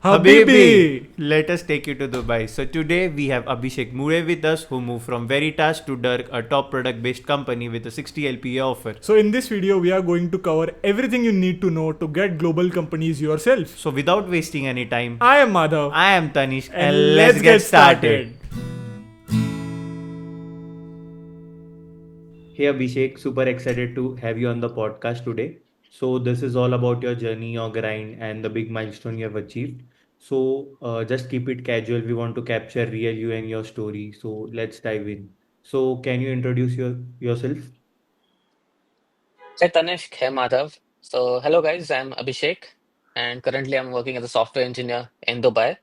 Habibi! Let us take you to Dubai. So today we have Abhishek Mure with us who moved from Veritas to Dirk, a top product based company with a 60 LPA offer. So, in this video, we are going to cover everything you need to know to get global companies yourself. So without wasting any time, I am Madhav, I am Tanish and and let's let's get get started. started. Hey Abhishek, super excited to have you on the podcast today. So this is all about your journey, your grind, and the big milestone you have achieved. So just keep it casual. We want to capture real you and your story. So let's dive in. So can you introduce yourself? Hey Tanishq, hey Madhav. So, hello guys, I'm Abhishek, and currently I'm working as a software engineer in Dubai.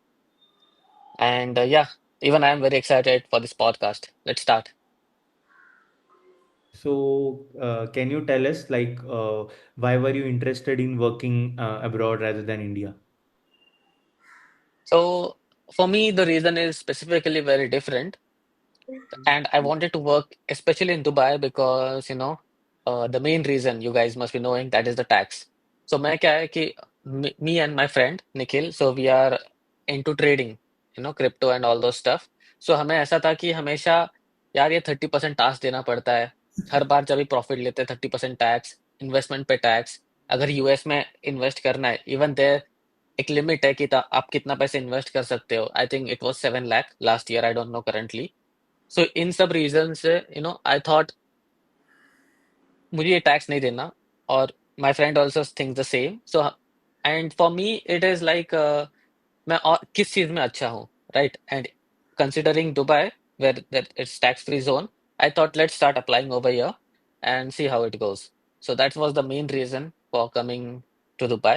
And yeah, even I'm very excited for this podcast. Let's start. So can you tell us why were you interested in working abroad rather than India? So, for me, the reason is specifically very different, and I wanted to work especially in Dubai because the main reason you guys must be knowing that is the tax. So, मैं क्या है कि me and my friend Nikhil, so we are into trading, crypto and all those stuff. So हमें ऐसा था कि हमेशा यार ये 30% टैक्स देना पड़ता है हर बार जब भी प्रॉफिट लेते हैं 30% टैक्स इन्वेस्टमेंट पे टैक्स अगर यूएस में इन्वेस्ट करना है इवन देयर एक लिमिट है कि आप कितना पैसे इन्वेस्ट कर सकते हो I think it was 7 lakh last year I don't know currently so in सब रीजन से आई थॉट मुझे ये टैक्स नहीं देना और my friend also think the same so and for me it is like मैं और किस चीज में अच्छा हूँ right and considering Dubai where it's tax free zone I thought let's start applying over here and see how it goes so that was the main reason for coming to Dubai.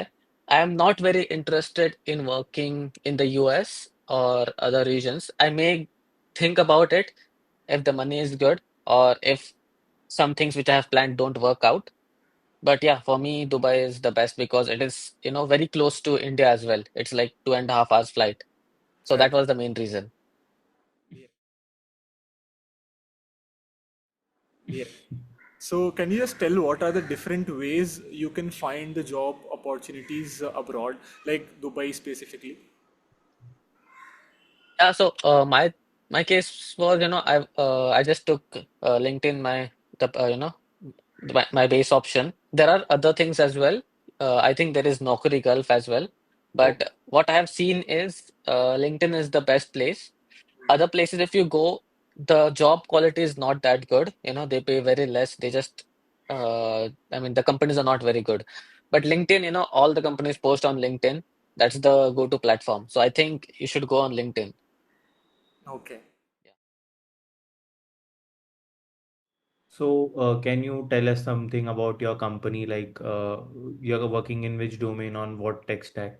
I am not very interested in working in the US or other regions. I may think about it if the money is good or if some things which I have planned don't work out. But yeah, for me, Dubai is the best because it is, very close to India as well. It's like 2.5 hours flight. So that Right. was the main reason. Yeah. So, can you just tell what are the different ways you can find the job opportunities abroad, like Dubai specifically? Yeah, so my case was, I just took LinkedIn the my base option. There are other things as well. I think there is Naukri Gulf as well. Okay. But what I have seen is LinkedIn is the best place. Other places, if you go, the job quality is not that good. They pay very less. They just, I mean, the companies are not very good. But LinkedIn, all the companies post on LinkedIn. That's the go-to platform. So I think you should go on LinkedIn. Okay. Yeah. So can you tell us something about your company? You're working in which domain on what tech stack?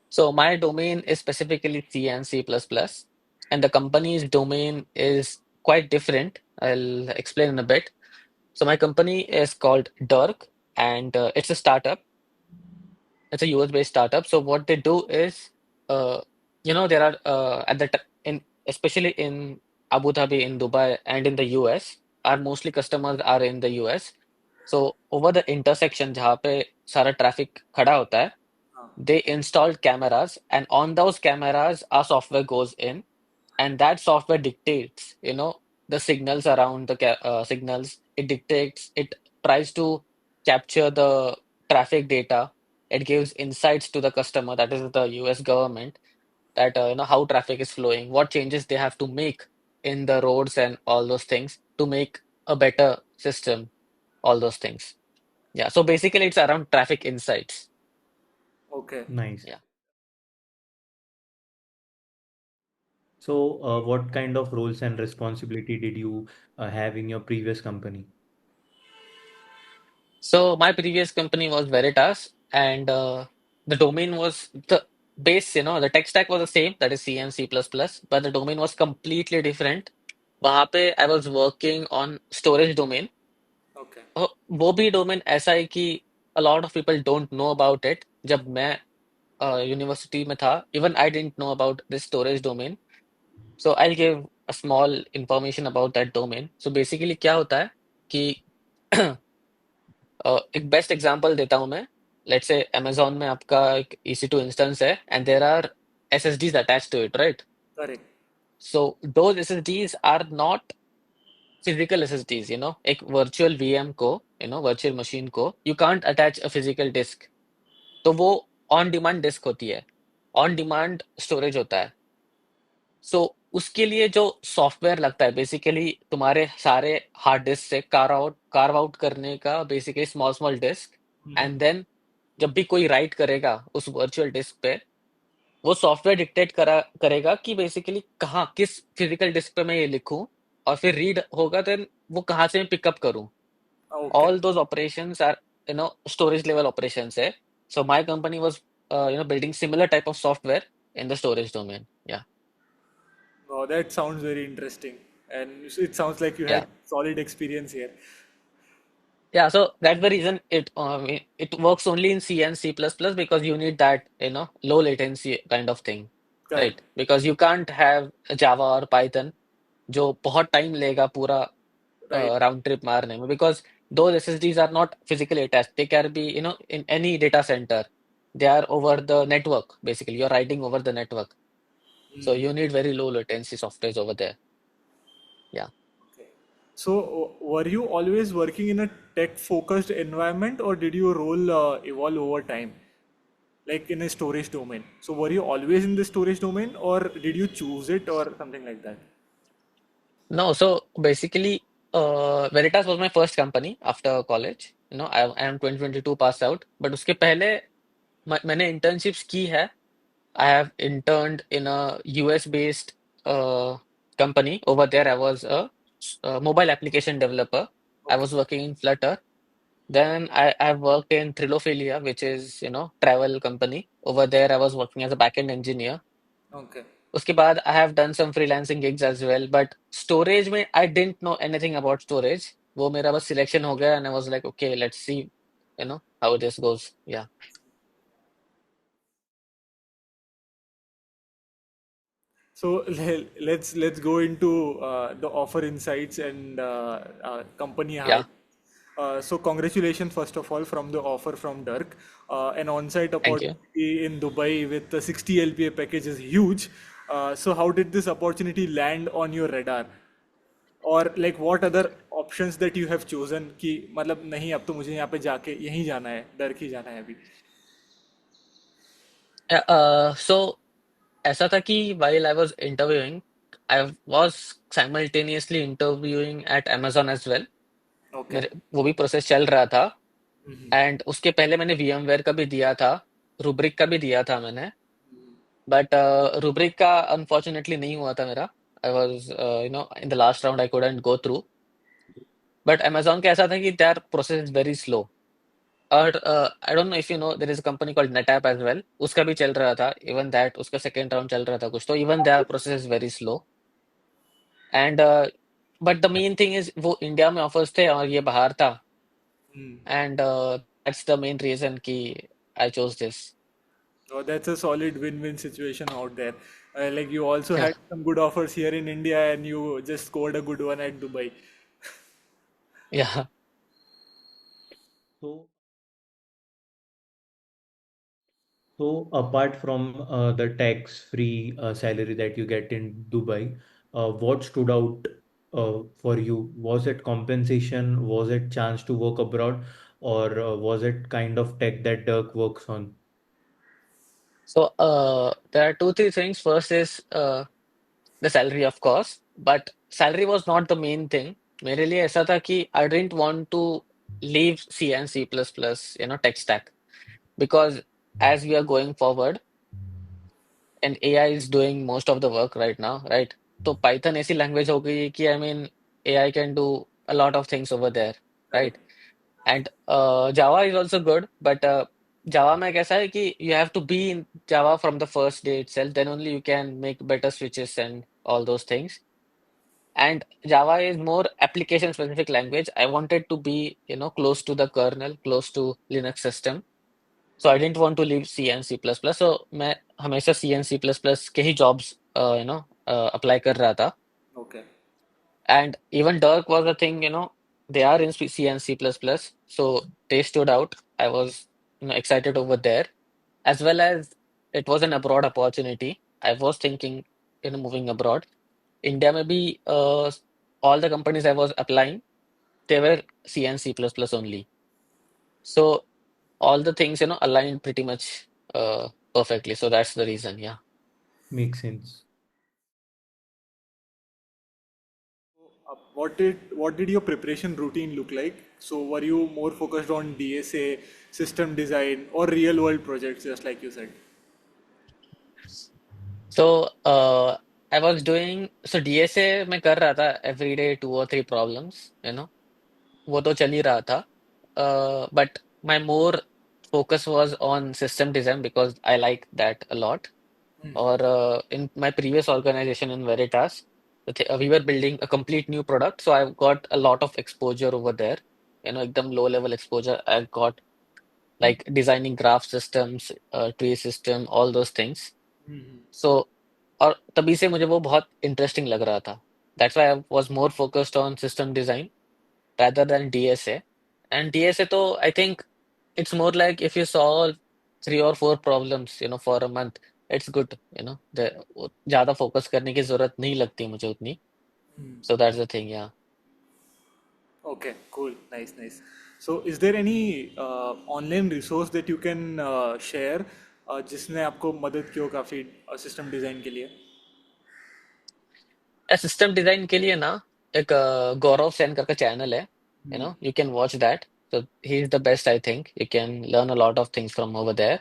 So my domain is specifically C and C++, and the company's domain is quite different. I'll explain in a bit. So my company is called Dirk, and it's a startup. It's a US-based startup. So what they do is, there are in especially in Abu Dhabi, in Dubai, and in the US, our mostly customers are in the US. So over the intersection जहाँ पे सारा traffic खड़ा होता है, हाँ. they installed cameras, and on those cameras, our software goes in, and that software dictates, the signals around the signals. It dictates, it tries to capture the traffic data. It gives insights to the customer, that is the US government, that how traffic is flowing, what changes they have to make in the roads and all those things to make a better system, all those things. Yeah, so basically it's around traffic insights. Okay. Nice. Yeah. So what kind of roles and responsibility did you have in your previous company? So my previous company was Veritas, and the domain was the base, the tech stack was the same, that is C and C++, but the domain was completely different. वहाँ पे I was working on storage domain. Okay. वो भी domain ऐसा है कि a lot of people don't know about it. जब मैं university में था, even I didn't know about this storage domain. So I'll give a small information about that domain. So basically क्या होता है कि एक बेस्ट एग्जांपल देता हूँ मैं लेट्स से Amazon में आपका एक EC2 इंस्टेंस है and there are SSDs attached to it, right? Correct. So those SSDs are not physical SSDs, एक virtual VM को, virtual machine को you can't attach a physical disk. तो वो on demand disc होती है, on demand storage होता है। सो उसके लिए जो सॉफ्टवेयर लगता है बेसिकली तुम्हारे सारे हार्ड डिस्क से कार्व आउट करने का basically small small disk, Mm-hmm. And then जब भी कोई राइट करेगा उस वर्चुअल डिस्क पे, वो सॉफ्टवेयर डिक्टेट करेगा कि बेसिकली कहाँ किस फिजिकल डिस्क पे मैं ये लिखूं, और फिर रीड होगा देन वो कहाँ से मैं पिकअप करूं। Okay. All those operations are storage level operations है. So my company was building similar type of software in the storage domain. Yeah. Wow, that sounds very interesting. And it sounds like you Yeah. had solid experience here. Yeah, so that's the reason it works only in C and C++ because you need that, low latency kind of thing, Correct. right? Because you can't have Java or Python जो बहुत time लेगा पूरा Right. Round trip मारने में, because those SSDs are not physically attached. They can be, in any data center. They are over the network, basically. You're writing over the network. So Mm. you need very low latency softwares over there. Yeah. Okay. So, were you always working in a tech-focused environment, or did your role evolve over time, like in a storage domain? So, were you always in the storage domain, or did you choose it, or something like that? No, so basically, Veritas was my first company after college. I am 2022 passed out. But उसके पहले मैंने internships की है. I have interned in a US based company. Over there, I was a mobile application developer. I Okay. was working in Flutter. Then I worked in Trilophilia, which is, travel company. Over there, I was working as a backend engineer. Okay. उसके बाद I have done some freelancing gigs as well. But storage में I didn't know anything about storage. वो मेरा बस selection हो गया and I was like, okay, let's see, how this goes. Yeah. So let's go into the offer insights and company Yeah. hire. So congratulations first of all from the offer from Dirk. An on-site Thank you. opportunity in Dubai with the 60 LPA package is huge. So how did this opportunity land on your radar? और like what other options that you have chosen कि मतलब नहीं अब तो मुझे यहाँ पे जाके यहीं जाना है डर ही जाना है अभी. Yeah, so ऐसा था कि while I was interviewing, I was simultaneously interviewing at Amazon as well. Okay. मेरे वो भी प्रोसेस चल रहा था, एंड उसके पहले मैंने VMware का भी दिया था, रूब्रिक का भी दिया था मैंने, बट रूब्रिक का अनफॉर्चुनेटली नहीं हुआ था मेरा. I was in the last round I couldn't go through. But Amazon का ऐसा था कि their process is very slow. और I don't know if you know there is a company called NetApp as well, उसका भी चल रहा था, इवन दैट उसका सेकंड राउंड चल रहा था कुछ, तो even their process is very slow. And but the main thing is वो इंडिया में ऑफर्स थे और ये बाहर था, and that's the main reason कि I chose this. Oh, that's a solid win-win situation out there. Like you also या. had some good offers here in India and you just scored a good one at Dubai. या. So, so apart from the tax-free salary that you get in Dubai, what stood out for you? Was it compensation? Was it chance to work abroad? Or was it kind of tech that Dirk works on? So there are two three things. First is the salary of course, but salary was not the main thing. मेरे लिए ऐसा था कि I didn't want to leave C and C++, tech stack, because as we are going forward and AI is doing most of the work right now, right? तो Python ऐसी language हो गई है कि I mean AI can do a lot of things over there, Correct. right? And Java is also good, but Java में कैसा है कि you have to be in Java from the first day itself, then only you can make better switches and all those things. And Java is more application specific language. I wanted to be, close to the kernel, close to Linux system. So I didn't want to leave C and C++. So मैं हमेशा C and C++ के ही jobs, apply कर रहा था. Okay. And even Dirk was a thing, they are in C and C++. So they stood out. I was excited over there, as well as it was an abroad opportunity. I was thinking, moving abroad. India maybe all the companies I was applying, they were C and C++ only. So all the things, aligned pretty much perfectly. So that's the reason, yeah. Makes sense. What did your preparation routine look like? So were you more focused on DSA, system design, or real world projects, just like you said? So I was doing, so DSA में कर रहा था every day 2 or 3 problems, वो तो चल ही रहा था. But my more focus was on system design because I like that a lot. Or in my previous organization in Veritas, we were building a complete new product, so I got a lot of exposure over there. Ekdam low level exposure. I got like designing graph systems, tree system, all those things. So और तभी से मुझे वो बहुत interesting लग रहा था. That's why I was more focused on system design rather than DSA. And DSA तो I think it's more like if you solve 3 or 4 problems, for a month, it's good, ज़्यादा focus करने की ज़रूरत नहीं लगती मुझे उतनी. So that's the thing, yeah. Okay, cool. Nice, nice. So, is there any online resource that you can share जिसने आपको मदद की हो काफी सिस्टम डिजाइन के लिए? सिस्टम डिजाइन के लिए ना एक गौरव सेन करके चैनल है, Hmm. You can watch that. So he is the best, I think. You can learn a lot of things from over there.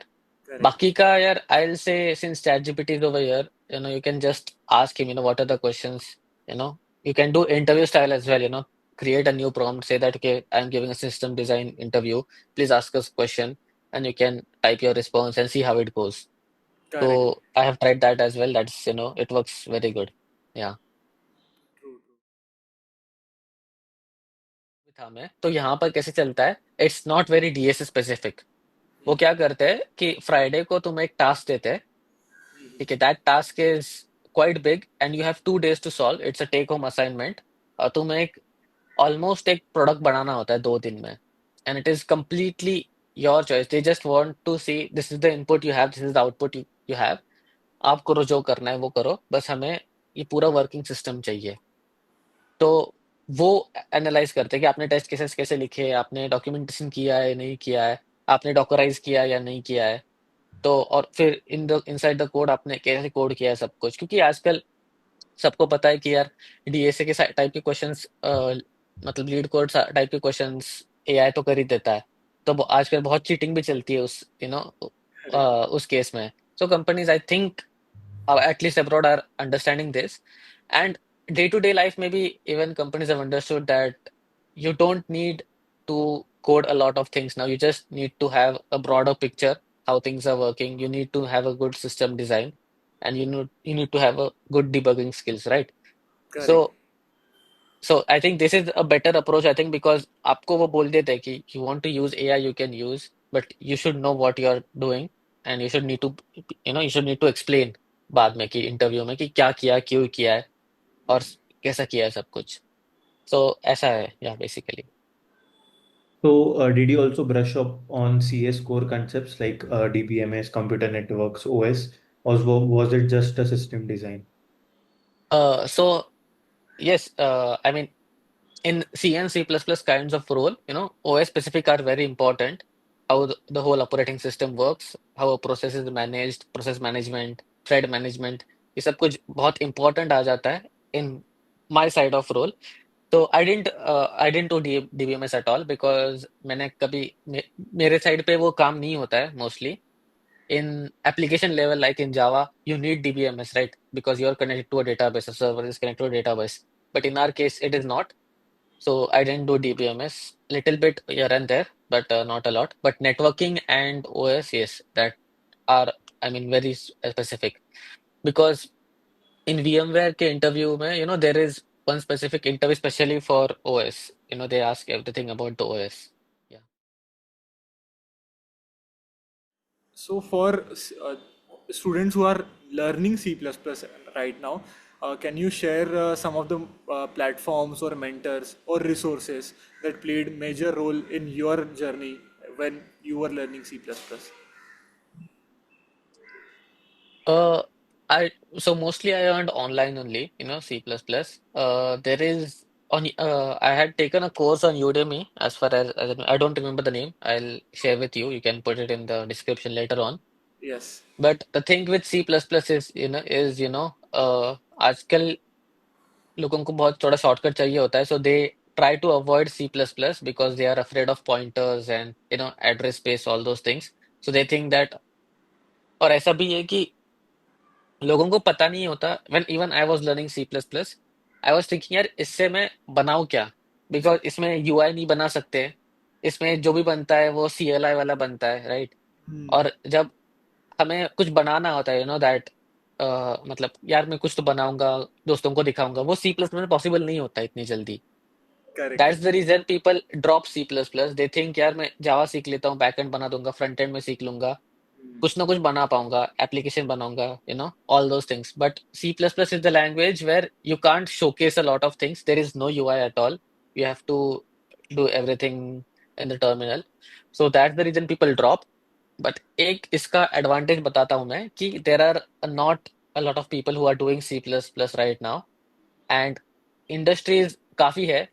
Correct. बाकी का यार, I'll say since ChatGPT is over here, you can just ask him, what are the questions, you know. You can do interview style as well, create a new prompt, say that, okay, I'm giving a system design interview. Please ask us question, and you can type your response and see how it goes. So Correct. I have tried that as well. That's, it works very good. Yeah. True, true. था मैं तो यहाँ पर कैसे चलता है, it's not very DS specific. वो क्या करते हैं कि फ्राइडे को तुम्हें एक टास्क देते हैं. ठीक है, that task is quite big and you have 2 days to solve. It's a take home assignment. और तुम्हें एक ऑलमोस्ट एक प्रोडक्ट बनाना होता है 2 दिन में. And it is completely your choice. They just want to see this is the input you have, this is the output you have. आप करो जो करना है वो करो, बस हमें ये पूरा वर्किंग सिस्टम चाहिए. तो वो एनालाइज करते हैं कि आपने टेस्ट केसेस कैसे लिखे, आपने डॉक्यूमेंटेशन किया है नहीं किया है, आपने डॉकराइज किया या नहीं किया है. तो और फिर इनसाइड द कोड आपने कैसे कोड किया है सब कुछ, क्योंकि आजकल सबको पता है कि यार डीएसए के टाइप के क्वेश्चंस, मतलब लीड कोड टाइप के क्वेश्चंस एआई तो कर ही देता है. तो आजकल बहुत चीटिंग भी चलती है उस Correct. उस केस में. सो companies I think at least abroad are understanding this. And day to day life, maybe even companies have understood that you don't need to code a lot of things now. You just need to have a broader picture how things are working. You need to have a good system design, and you need to have a good debugging skills, right? Correct. So I think this is a better approach, I think, because आपको वो बोल देते हैं कि you want to use AI, you can use, but you should know what you are doing, and you should need to explain बाद में कि interview में कि क्या किया, क्यों किया है, और कैसा किया है सब कुछ. So ऐसा है, yeah, basically. So, did you also brush up on CS core concepts like DBMS, computer networks, OS, or was it just a system design? So yes, I mean, in C and C++ kinds of role, OS specific are very important. How the whole operating system works, how a process is managed, process management, thread management, ये सब कुछ बहुत important आ जाता है in my side of role. So I didn't do DBMS at all because मैंने कभी मेरे side पे वो काम नहीं होता है mostly. In application level, like in Java, you need DBMS, right? Because you're connected to a database, a server is connected to a database. But in our case, it is not. So I didn't do DBMS. Little bit here and there, but not a lot. But networking and OS, yes, that are, I mean, very specific. Because in VMware के interview में, there is one specific interview especially for OS. They ask everything about the OS. Yeah. So for students who are learning C++ right now, can you share some of the platforms or mentors or resources that played major role in your journey when you were learning C++? Uh, I so mostly I earned online only, C++. There is on I had taken a course on Udemy as far as I don't remember the name. I'll share with you. You can put it in the description later on. Yes. But the thing with C++ is, आजकल लोगों को बहुत थोड़ा shortcut चाहिए होता है. So they try to avoid C++ because they are afraid of pointers and, address space, all those things. So they think that और ऐसा भी है कि लोगों को पता नहीं होता when even I was learning C++ I was thinking यार इससे मैं बनाऊं क्या बिकॉज इसमें यूआई नहीं बना सकते इसमें जो भी बनता है वो CLI वाला बनता है राइट Hmm. और जब हमें कुछ बनाना होता है दैट मतलब यार मैं कुछ तो बनाऊंगा दोस्तों को दिखाऊंगा वो C++ में पॉसिबल नहीं होता इतनी जल्दी Correct. That's the reason people drop C++ they think यार मैं जावा सीख लेता हूँ बैकएंड बना दूंगा फ्रंट एंड में सीख लूंगा Hmm. कुछ ना कुछ बना पाऊंगा एप्लीकेशन बनाऊंगा all those things but C plus plus is the language where you can't showcase a lot of things there is no UI at all you have to do everything in the terminal so that's the reason people drop but एक इसका advantage बताता हूं मैं कि there are not a lot of people who are doing C plus plus right now and industries काफी है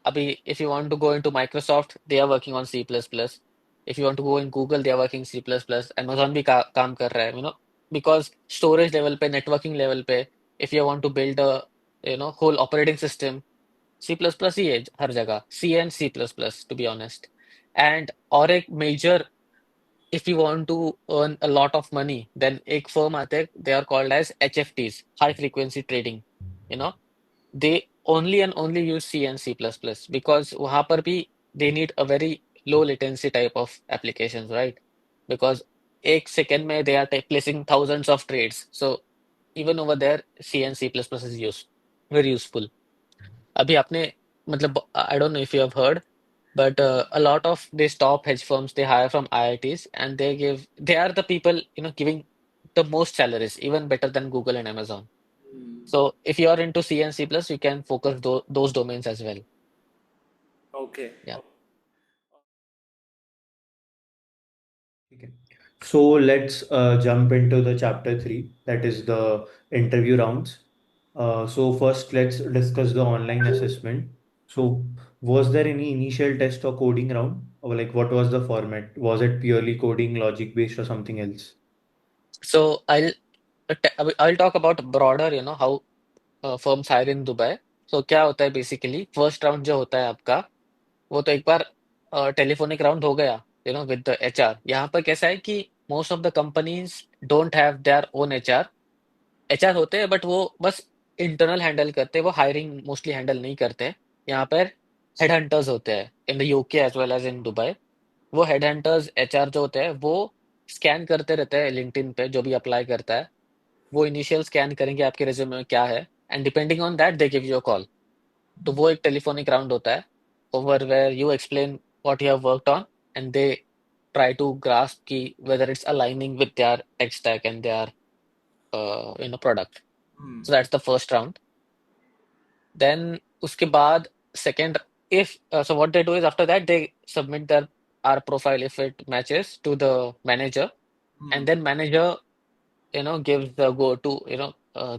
Abhi, if you want to go into Microsoft, they are working on C++. If you want to go in Google, they are working C++. Amazon भी काम कर रहा है, because storage level पे, networking level पे, if you want to build a, whole operating system, C++ ही है हर जगह, C and C++, to be honest. And और एक major, if you want to earn a lot of money, then एक firm आते हैं, they are called as HFTs, high frequency trading, you know. they only and only use C and C++ because वहाँ पर भी they need a very low latency type of applications, right? Because एक second में they are placing thousands of trades. So even over there, C and C++ is very useful. अभी आपने मतलब I don't know if you have heard, but a lot of these top hedge firms they hire from IITs and they are the people giving the most salaries, even better than Google and Amazon. Hmm. So if you are into C and C++, you can focus those domains as well. Okay. Yeah. Okay. So let's jump into the chapter 3, that is the interview rounds. So first, let's discuss the online assessment. So was there any initial test or coding round, or like what was the format? Was it purely coding, logic based, or something else? So I'll talk about broader, how firms hire in Dubai. So क्या होता है basically first round जो होता है आपका वो तो एक बार टेलीफोनिक राउंड हो गया विद द एचआर यहाँ पर कैसा है कि most of the companies don't have their own HR होते हैं बट वो बस इंटरनल हैंडल करते हैं वो हायरिंग मोस्टली हैंडल नहीं करते हैं यहाँ पर हेड हंटर्स होते हैं in the UK as well as in Dubai वो हेड हंटर्स एचआर जो होते हैं वो स्कैन करते रहते हैं लिंक्डइन पे जो भी अप्लाई करता है वो इनिशियल स्कैन करेंगे आपके रिज्यूमे में क्या है and depending on that they give you a call तो वो एक टेलीफोनिक राउंड होता है over where you explain what you have worked on and they try to grasp ki whether it's aligning with their tech stack and their product. Hmm. So that's the first round. Then उसके बाद second if so what they do is after that they submit their our profile if it matches to the manager Hmm. and then manager gives the go to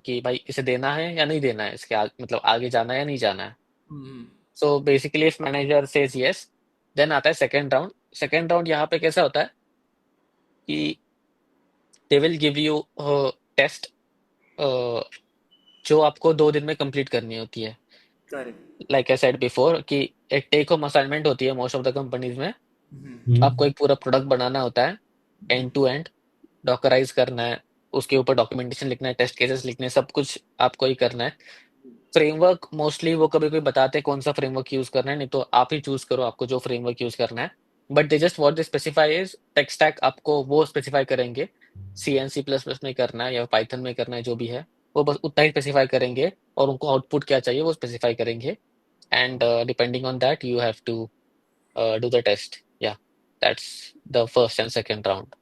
कि भाई इसे देना है या नहीं देना है इसके मतलब आगे जाना है या नहीं जाना है Hmm. So basically if manager says yes then आता है सेकेंड राउंड यहाँ पे कैसा होता है कि they will give you test जो आपको 2 दिन में कंप्लीट करनी होती है Correct. Like I said before कि एक टेक होम असाइनमेंट होती है मोस्ट ऑफ द कंपनीज में Hmm. आपको Hmm. एक पूरा प्रोडक्ट बनाना होता है एंड टू एंड डॉकराइज करना है उसके ऊपर डॉक्यूमेंटेशन लिखना है टेस्ट केसेस लिखने हैं सब कुछ आपको ही करना है फ्रेमवर्क मोस्टली वो कभी कभी बताते हैं कौन सा फ्रेमवर्क यूज करना है नहीं तो आप ही चूज करो आपको जो फ्रेमवर्क यूज करना है but they just what they specify is tech stack आपको वो स्पेसिफाई करेंगे C and C plus plus में करना है या पाइथन में करना है जो भी है वो बस उतना ही स्पेसिफाई करेंगे और उनको आउटपुट क्या चाहिए वो स्पेसिफाई करेंगे and depending on that you have to do the test yeah that's the first and second round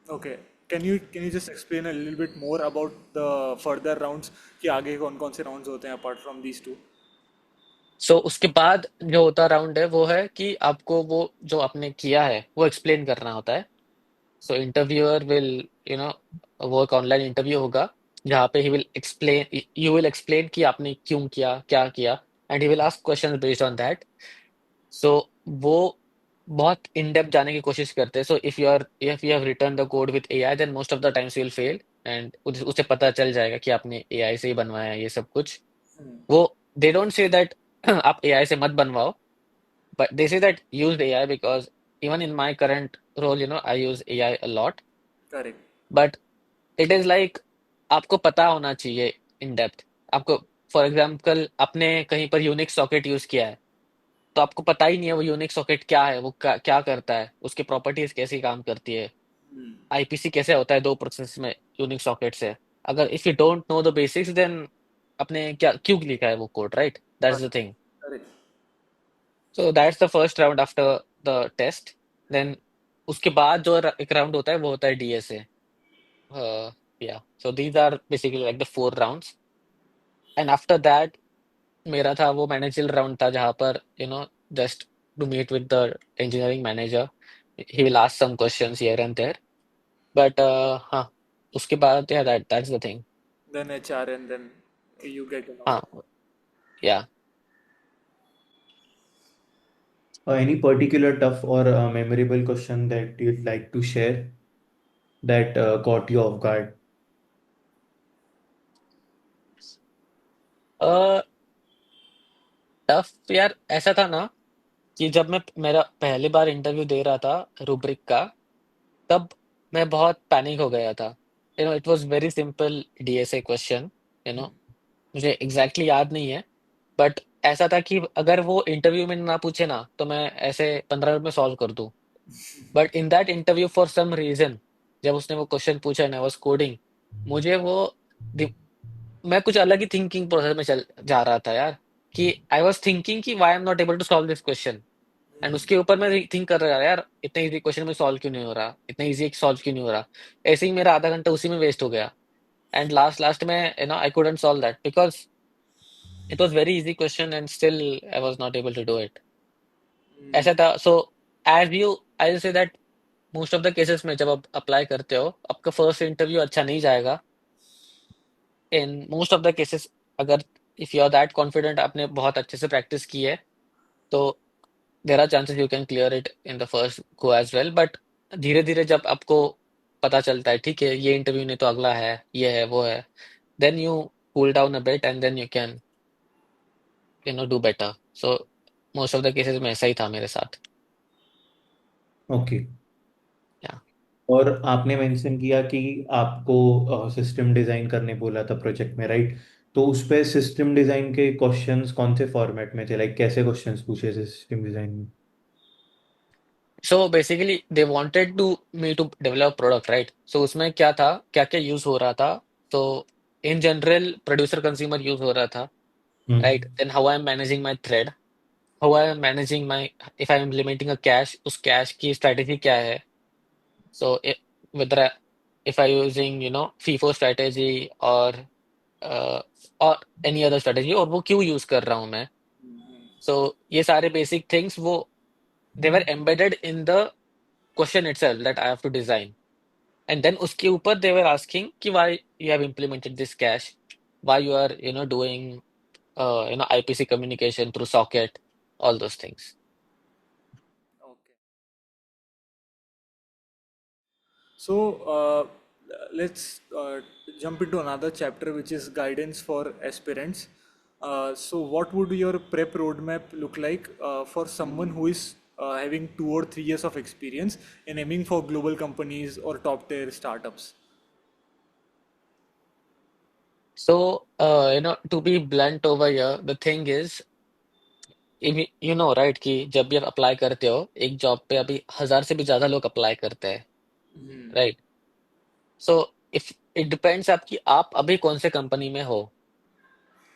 Okay. Can you just explain a little bit more about the further rounds कि आगे कौन कौन से rounds होते हैं apart from these two? सो उसके बाद जो होता राउंड है वो है कि आपको वो जो आपने किया है वो एक्सप्लेन करना होता है। So interviewer will you know वो एक ऑनलाइन इंटरव्यू होगा जहाँ पे he will explain you will explain कि आपने क्यों किया क्या किया, and he will ask questions based on that. So वो बहुत इन डेप्थ जाने की कोशिश करते हैं। So if you have written the code with AI then most of the times you will fail, and उसे पता चल जाएगा कि आपने एआई से ही बनवाया है ये सब कुछ। वो दे डोंट से दैट आप एआई से मत बनवाओ, but they say that use AI because even in my current role, I use AI a lot. Correct. But it is like आपको पता होना चाहिए इन डेप्थ। आपको फॉर एग्जांपल आपने कहीं पर यूनिक्स सॉकेट यूज किया है, तो आपको पता ही नहीं है वो यूनिक्स सॉकेट क्या है, वो क्या करता है, उसकी प्रॉपर्टीज कैसे काम करती है, आईपीसी कैसे होता है दो प्रोसेस में यूनिक्स सॉकेट से। अगर if you don't know the basics then आपने क्या क्यों लिखा है वो code, right? That's the thing. Correct. So that's the first round after the test. Then उसके बाद जो एक राउंड होता है वो होता है DSA. Yeah so these are basically like the 4 rounds, and after that मेरा था वो मैनेजरियल राउंड था जहाँ पर just to meet with the engineering manager, he will ask some questions here and there, but हाँ उसके बाद yeah that's the thing. Then HR, and then you get an offer. हाँ या Any particular tough or memorable question that you'd like to share that caught you off guard? Tough यार ऐसा था ना कि जब मैं मेरा पहली बार इंटरव्यू दे रहा था रूब्रिक का, तब मैं बहुत पैनिक हो गया था। It was very simple DSA question. मुझे एग्जैक्टली याद नहीं है, बट ऐसा था कि अगर वो इंटरव्यू में ना पूछे ना तो मैं ऐसे 15 मिनट में सॉल्व कर दूं। But in that interview for some reason जब उसने वो क्वेश्चन पूछा एंड आई वाज कोडिंग, मुझे वो मैं कुछ अलग ही थिंकिंग प्रोसेस में चल जा रहा था यार, कि आई वाज थिंकिंग कि why I am not able to solve this question, and उसके ऊपर मैं थिंक कर रहा था यार इतना इजी क्वेश्चन में सॉल्व क्यों नहीं हो रहा, इतना इजी सॉल्व क्यों नहीं हो रहा। ऐसे ही मेरा आधा घंटा उसी में वेस्ट हो गया, एंड लास्ट लास्ट में I couldn't solve that because it was very easy question and still I was not able to do it. ऐसा था। So as you I say that most of the cases में जब आप apply करते हो आपका first interview अच्छा नहीं जाएगा। In most of the cases अगर if you are that confident, आपने बहुत अच्छे से प्रैक्टिस की है, तो there are chances you can clear it in the first go as well. But धीरे धीरे जब आपको पता चलता है ठीक है ये इंटरव्यू नहीं तो अगला है, ये है वो है, then you cool down a bit and then you can do better. So most of the cases में ऐसा ही था मेरे साथ। ओके। या और आपने मेंशन किया कि आपको सिस्टम डिजाइन करने बोला था प्रोजेक्ट में, राइट? तो उस पे सिस्टम डिजाइन के क्वेश्चंस कौन से फॉर्मेट में थे, लाइक कैसे क्वेश्चंस पूछे थे सिस्टम डिजाइन में? So basically they wanted to me to develop product, right? So उसमें क्या था, क्या क्या यूज हो रहा था। तो in general producer consumer use हो रहा था, right? Hmm. Then how I am managing my thread, how I am managing my, if I am implementing a cache, उस कैश की स्ट्रेटेजी क्या है। So whether if I using FIFO strategy और any other strategy, और वो क्यों use कर रहा हूँ मैं। सो ये सारे बेसिक थिंग्स वो they were embedded in the question itself that I have to design, and then उसके ऊपर दे वर आस्किंग कि why you have implemented this cache, why you are doing IPC communication through socket, all those things. Okay. So let's jump into another chapter, which is guidance for aspirants. So, what would your prep roadmap look like for someone who is having 2 or 3 years of experience in aiming for global companies or top tier startups? So to be blunt over here the thing is, right, कि जब भी आप apply करते हो एक job पे अभी 1,000 से भी ज्यादा लोग अप्लाई करते हैं, right? So if it depends आपकी आप अभी कौन से कंपनी में हो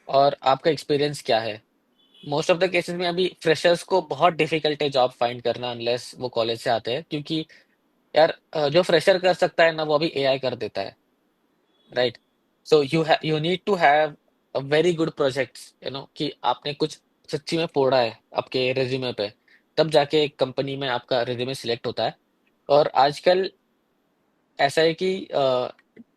और आपका एक्सपीरियंस क्या है। मोस्ट ऑफ द केसेस में अभी फ्रेशर्स को बहुत डिफिकल्ट है जॉब फाइंड करना अनलेस वो कॉलेज से आते हैं, क्योंकि यार जो फ्रेशर कर सकता है ना वो अभी एआई कर देता है, right? So you need to have a very good projects, कि आपने कुछ सच्ची में फोड़ा है आपके रिज्यूमे पे, तब जाके एक कंपनी में आपका रिज्यूमे सिलेक्ट होता है। और आजकल ऐसा है कि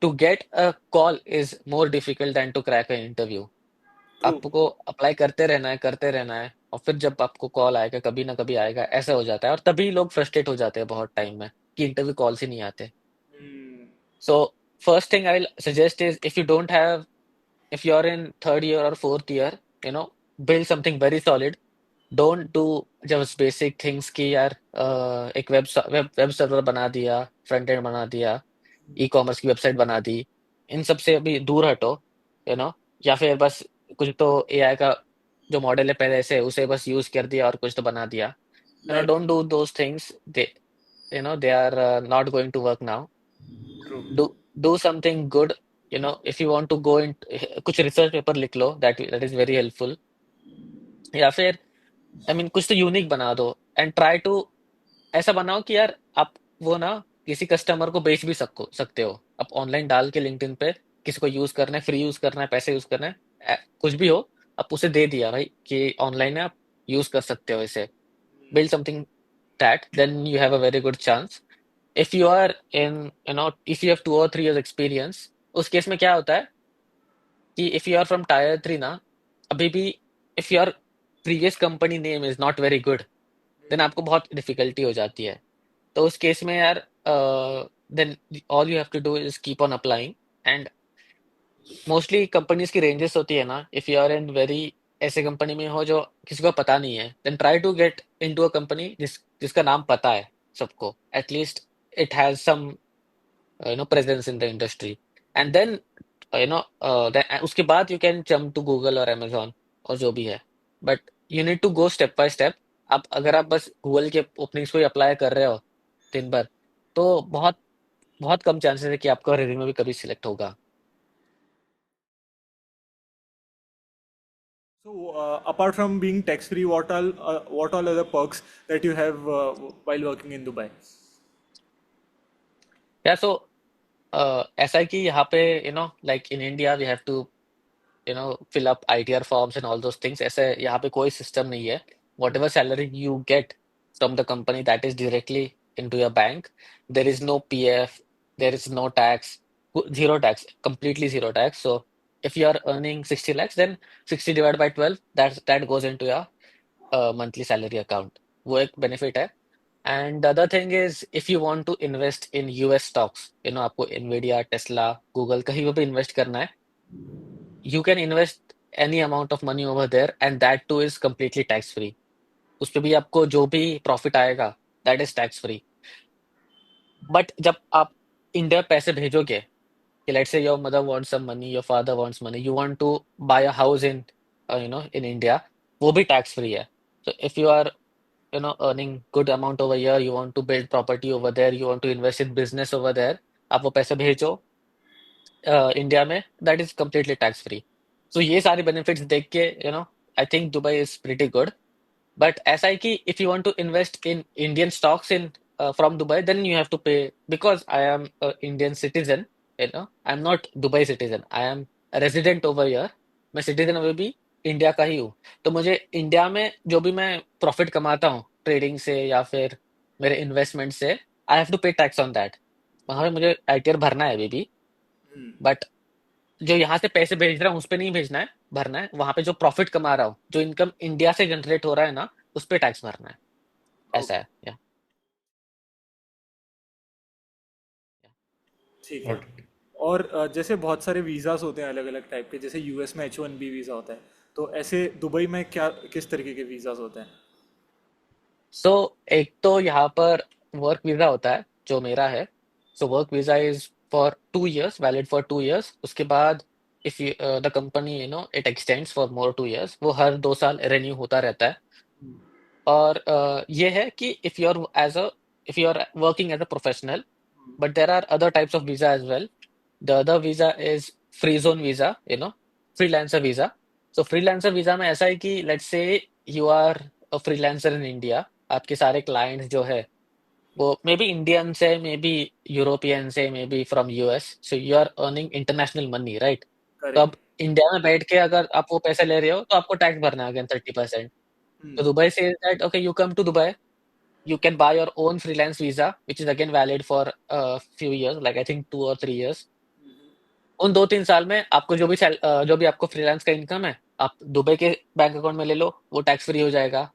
to get a call is more difficult than to crack a interview. True. आपको अप्लाई करते रहना है, और फिर जब आपको कॉल आएगा कभी ना कभी आएगा, ऐसा हो जाता है। और तभी लोग फ्रस्ट्रेट हो जाते हैं बहुत टाइम में कि इंटरव्यू कॉल्स ही नहीं आते। Hmm. So first thing I will suggest is, if you don't have, if you're in third year or fourth year, you know, build something very solid. Don't do just basic things कि यार एक web server बना दिया, front end बना दिया, e commerce की website बना दी। इन सब से अभी दूर हटो, यू नो। या फिर बस कुछ तो एआई का जो मॉडल है पहले से, उसे बस यूज कर दिया और कुछ तो बना दिया। Like, don't do those things, they they are not going to work now. true. Do something good, if you want to go in, कुछ रिसर्च पेपर लिख लो, दैट इज वेरी हेल्पफुल। या फिर कुछ तो यूनिक बना दो, एंड ट्राई टू ऐसा बनाओ कि यार आप वो ना किसी कस्टमर को बेच भी सकते हो। आप ऑनलाइन डाल के लिंक्डइन पे, किसी को यूज करना है, फ्री यूज करना है, पैसे यूज करना है, कुछ भी हो, आप उसे दे दिया भाई कि ऑनलाइन है, आप यूज कर सकते हो इसे। build something that, then you have a very good chance. If you are in, if you have 2 or 3 years experience, उस केस में क्या होता है कि if you are from tier 3 ना, अभी भी if your previous company name is not very good, then आपको बहुत डिफिकल्टी हो जाती है। तो उस केस में यार, then all you have to do is keep on applying. And mostly companies की रेंजेस होती है ना, if you are in very ऐसे कंपनी में हो जो किसी को पता नहीं है, then try to get into a company जिसका नाम पता है सबको, at least it has some presence in the industry. And then उसके बाद you can jump to Google और amazon और जो भी है। But you need to go step by step. आप अगर आप बस गूगल के ओपनिंग्स को ही अप्लाई कर रहे हो दिन भर, तो बहुत बहुत कम चांसेस है कि आपका रिज्यूमे भी कभी सिलेक्ट होगा। So, apart from being tax-free, what all other perks that you have while working in Dubai? या सो ऐसा है कि यहाँ पे, like in India we have to fill up ITR forms and all those things। ऐसे यहाँ पे कोई सिस्टम नहीं है। Whatever salary you get from the company, that is directly into your bank। There is no PF, there is no tax, zero tax, completely zero tax। So if you are earning 60 lakhs, then 60 divided by 12, that goes into your monthly salary account। वो एक benefit है। And the other thing is, if you want to invest in US stocks, आपको Nvidia, Tesla, Google कहीं पे भी invest करना है, you can invest any amount of money over there, and that too is completely tax free। उस पे भी आपको जो भी प्रॉफिट आएगा, that is tax free. But जब आप इंडिया पैसे भेजोगे, कि let's say your mother wants some money, your father wants money, you want to buy a house in in India, वो भी टैक्स फ्री है। So if you are earning good amount over here, you want to build property over there, you want to invest in business over there, आप वो पैसे भेजो India में, that is completely tax free. So ये सारे benefits देख के, I think Dubai is pretty good. But ऐसा है कि if you want to invest in Indian stocks in from Dubai, then you have to pay, because I am Indian citizen, I am not Dubai citizen, I am resident over here. मैं citizen अभी भी India का ही हूँ। तो मुझे India में जो भी मैं प्रॉफिट कमाता हूँ ट्रेडिंग से या फिर मेरे इन्वेस्टमेंट से, आई हैव टू पे टैक्स ऑन दैट। वहां पे मुझे आईटीआर भरना है अभी भी। बट जो यहाँ से पैसे भेज रहा हूँ उस पे नहीं भेजना है, भरना है वहां पे जो प्रॉफिट कमा रहा हूँ, जो इनकम इंडिया से जनरेट हो रहा है ना, उस पे टैक्स भरना है। ऐसा Okay, है या ठीक है। Got it. और जैसे बहुत सारे वीज़ास होते हैं अलग अलग टाइप के, जैसे यूएस में H1B वीज़ा होता है, तो ऐसे दुबई में क्या किस तरीके के वीज़ास होते हैं? सो एक तो यहाँ पर वर्क वीजा होता है जो मेरा है। So work visa is for 2 years, valid for 2 years। उसके बाद if you the company it extends for more 2 years, वो हर 2 साल रेन्यू होता रहता है। और ये है कि if you are working as a professional, but there are other types of visa as well। The other visa is free zone visa, freelancer visa। So freelancer visa में ऐसा है कि let's say you are a freelancer in India, आपके सारे clients जो है वो may be Indian से, मे बी यूरोपियन से, maybe from US, so you are earning international money, right. तो अब करेक्ट। इंडिया में बैठ के अगर आप वो पैसे ले रहे हो तो आपको टैक्स भरना है again 30%. Hmm. So Dubai says that okay, you come to Dubai, you can buy your own freelance visa, which is again valid for a few years, like I think 2 or 3 years. उन 2-3 साल में आपको जो भी आपको freelance का income है, आप दुबई के बैंक अकाउंट में ले लो, वो टैक्स फ्री हो जाएगा.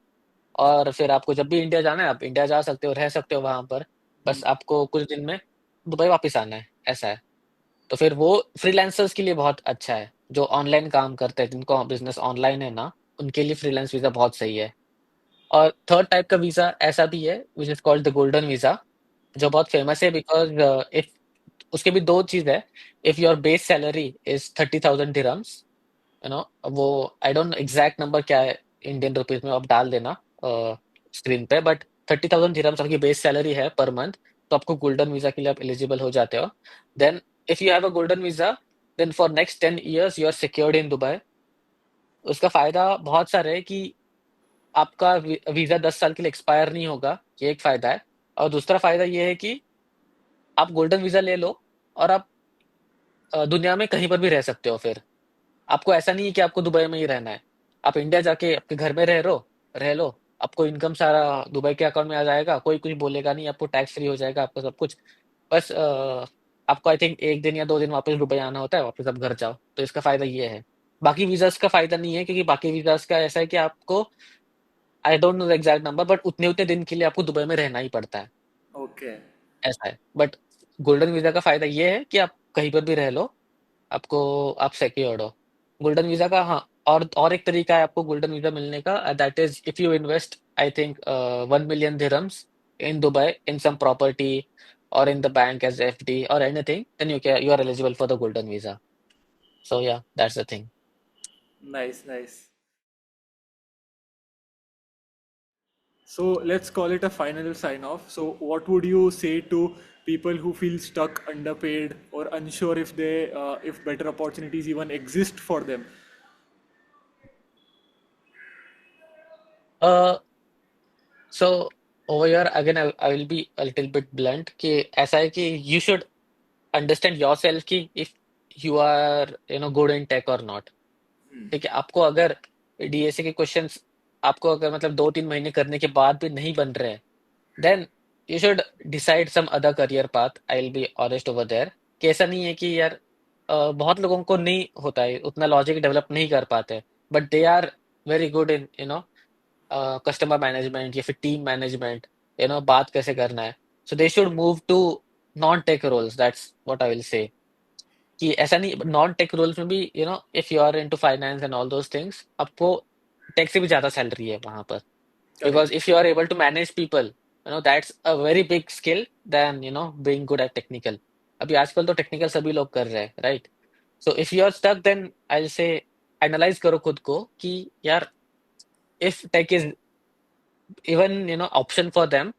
और फिर आपको जब भी इंडिया जाना है, आप इंडिया जा सकते हो, रह सकते हो वहां पर. बस आपको कुछ दिन में दुबई वापस आना है, ऐसा है. तो फिर वो फ्रीलांसर्स के लिए बहुत अच्छा है, जो ऑनलाइन काम करते हैं, जिनको बिजनेस ऑनलाइन है ना, उनके लिए फ्रीलांस वीजा बहुत सही है. और थर्ड टाइप का वीजा ऐसा भी है which is called the golden visa, जो बहुत फेमस है बिकॉज इफ उसके भी दो चीज है. If your base salary is 30,000 dirhams, वो आई डोंट एग्जैक्ट नंबर क्या है इंडियन रुपीज में, आप डाल देना स्क्रीन पे, बट 30,000 dirhams आपकी बेस सैलरी है पर मंथ, तो आपको गोल्डन वीजा के लिए आप एलिजिबल हो जाते हो. Then if you have a golden visa, then for next 10 years you are secured in Dubai. उसका फायदा बहुत सारे है कि आपका वीजा 10 साल के लिए एक्सपायर नहीं होगा, ये एक फायदा है. और दूसरा फायदा ये है कि आप गोल्डन वीजा ले लो और आप दुनिया में कहीं पर भी रह सकते हो. फिर आपको ऐसा नहीं है कि आपको दुबई में ही रहना है. आप इंडिया जाके आपके घर में रह लो, आपको इनकम सारा दुबई के अकाउंट में आ जाएगा, कोई कुछ बोलेगा नहीं, आपको टैक्स फ्री हो जाएगा, आपका सब कुछ. बस आपको आई थिंक 1 दिन या 2 दिन वापस दुबई आना होता है, वापस आप घर जाओ. तो इसका फायदा ये है. बाकी वीजास का फायदा नहीं है, क्योंकि बाकी वीजास का ऐसा है कि आपको आई don't know the exact number, but उतने उतने दिन के लिए आपको दुबई में रहना ही पड़ता है, Okay. ऐसा है. बट गोल्डन वीजा का फायदा ये है कि आप कहीं पर भी रह लो, आपको आप सिक्योर्ड हो. गोल्डन वीजा का, हाँ, और एक तरीका है आपको गोल्डन वीजा मिलने का, that is if you invest I think 1 million dirhams in Dubai in some property और in the bank as FD और anything, then you are eligible for the golden visa. So yeah that's the thing. Nice, nice. So let's call it a final sign off. So, what would you say to people who feel stuck, underpaid, or unsure if better opportunities even exist for them? So over here again I will be a little bit blunt कि ऐसा है कि you should understand yourself कि if you are good in tech और not. ठीक है, आपको अगर DSA के क्वेश्चंस आपको अगर मतलब 2-3 महीने करने के बाद भी नहीं बन रहे हैं, then you should decide some other career path. I will be honest over there कि ऐसा नहीं है कि यार बहुत लोगों को नहीं होता है, उतना लॉजिक डेवलप नहीं कर पाते, but they are very good in customer management या फिर टीम मैनेजमेंट, बात कैसे करना है. So they should move to non tech roles, that's what I will say. कि ऐसा नहीं, नॉन टेक रोल्स में भी if you are into finance and all those things, आपको टेक से भी ज्यादा सैलरी है वहां पर. Correct. Because if you are able to manage people, that's a very big skill than being good at technical. अभी आजकल तो टेक्निकल सभी लोग कर रहे हैं, right? So if you are stuck, then I say analyse करो खुद को कि यार if tech is even option for them,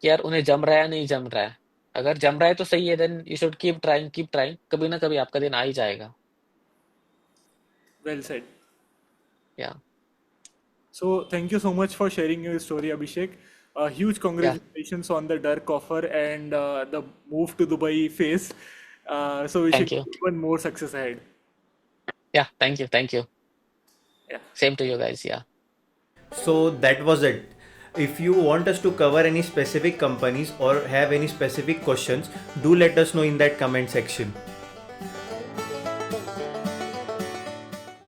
कि यार उन्हें जम रहा है या नहीं जम रहा है. अगर जम रहा है तो सही है, then you should keep trying, कभी ना कभी आपका दिन आ ही जाएगा. Well said. या So, thank you so much for sharing your story, Abhishek. Huge या congratulations on the Dirk offer and the move to Dubai phase. So, wishing thank you. you even more success ahead. Yeah thank you. Yeah. Same to you guys. Yeah So that was it. If you want us to cover any specific companies or have any specific questions, do let us know in that comment section.